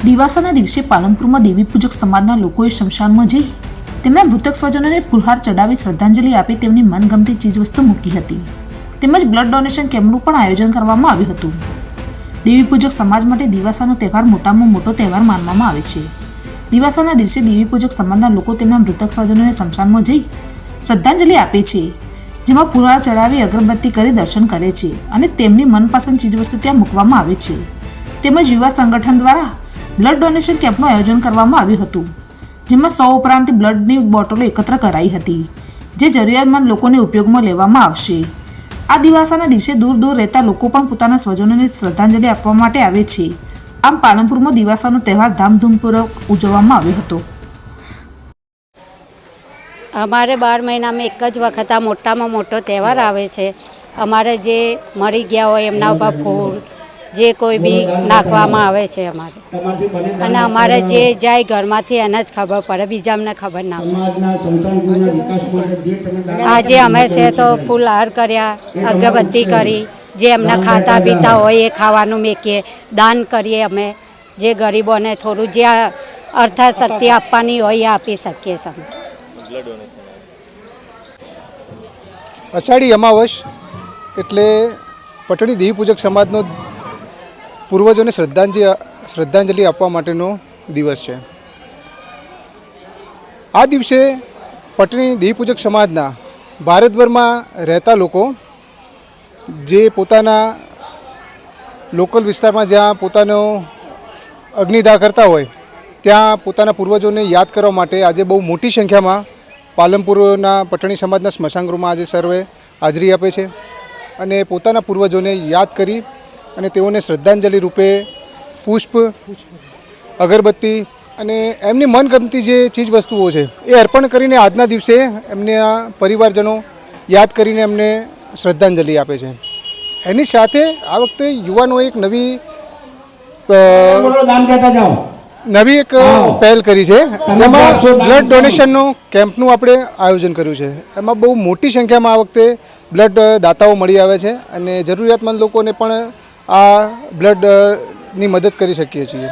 દિવાસાના દિવસે પાલનપુરમાં દેવી પૂજક સમાજના લોકોએ શમશાનમાં જઈ તેમના મૃતક સ્વજનોને ફૂલહાર ચડાવી શ્રદ્ધાંજલિ આપી તેમની મનગમતી ચીજવસ્તુ મૂકી હતી. તેમજ બ્લડ ડોનેશન કેમ્પનું પણ આયોજન કરવામાં આવ્યું હતું. દેવી પૂજક સમાજ માટે દિવાસાનો તહેવાર મોટામાં મોટો તહેવાર માનવામાં આવે છે. દિવાસાના દિવસે દેવી પૂજક સમાજના લોકો તેમના મૃતક સ્વજનોને શમશાનમાં જઈ શ્રદ્ધાંજલિ આપે છે, જેમાં ફૂલહાર ચડાવી અગરબત્તી કરી દર્શન કરે છે અને તેમની મનપસંદ ચીજવસ્તુ ત્યાં મૂકવામાં આવે છે. તેમજ યુવા સંગઠન દ્વારા બ્લડ ડોનેશન કેમ્પનું આયોજન કરવામાં આવ્યું હતું, જેમાં 100 ઉપરાંત બ્લડની બોટલો એકત્ર કરાઈ હતી, જે જરૂરિયાતમંદ લોકોને ઉપયોગમાં લેવામાં આવશે. આ દિવાસાના દિવસે દૂર દૂર રહેતા લોકો પણ પોતાના સ્વજનોને શ્રદ્ધાંજલિ આપવા માટે આવે છે. આમ પાલનપુરમાં દિવાસાનો તહેવાર ધામધૂમપૂર્વક ઉજવવામાં આવ્યો હતો. અમારે 12 મહિનામાં એક જ વખત આ મોટામાં મોટો તહેવાર આવે છે. અમારે જે મરી ગયા હોય એમના ઉપર ફૂલ જે કોઈ બી નાખવામાં આવે છે અમારે, અને અમારે જે જાય ઘરમાંથી એને જ ખબર પડે, બીજા અમને ખબર ના પડે. આજે અમે છે તો ફૂલહાર કર્યા, અગરબત્તી કરી, જે એમને ખાતા પીતા હોય એ ખાવાનું મેકીએ, દાન કરીએ. અમે જે ગરીબોને થોડું જે અર્થશક્તિ આપવાની હોય એ આપી શકીએ છીએ. અષાઢી અમાવસ એટલે પટણી દેવી પૂજક સમાજનો પૂર્વજોને શ્રદ્ધાંજલિ આપવા માટેનો દિવસ છે. આ દિવસે પટણી દેવી પૂજક સમાજના ભારતભરમાં રહેતા લોકો જે પોતાના લોકલ વિસ્તારમાં જ્યાં પોતાનો અગ્નિદાહ કરતા હોય ત્યાં પોતાના પૂર્વજોને યાદ કરવા માટે આજે બહુ મોટી સંખ્યામાં પાલનપુરના પટણી સમાજના સ્મશાનગૃહમાં આજે સર્વે હાજરી આપે છે અને પોતાના પૂર્વજોને યાદ કરી અને તેઓને શ્રદ્ધાંજલિ રૂપે પુષ્પ, અગરબત્તી અને એમની મનગમતી જે ચીજ વસ્તુઓ છે એ અર્પણ કરીને આજના દિવસે એમના પરિવારજનો યાદ કરીને એમને શ્રદ્ધાંજલિ આપે છે. એની સાથે આ વખતે યુવાનો એક નવી એક પહેલ કરી છે, જેમાં બ્લડ ડોનેશનનો કેમ્પનું આપણે આયોજન કર્યું છે. એમાં બહુ મોટી સંખ્યામાં આ વખતે બ્લડ દાતાઓ મળી આવે છે અને જરૂરિયાતમંદ લોકોને પણ આ બ્લડની મદદ કરી શકીએ છીએ.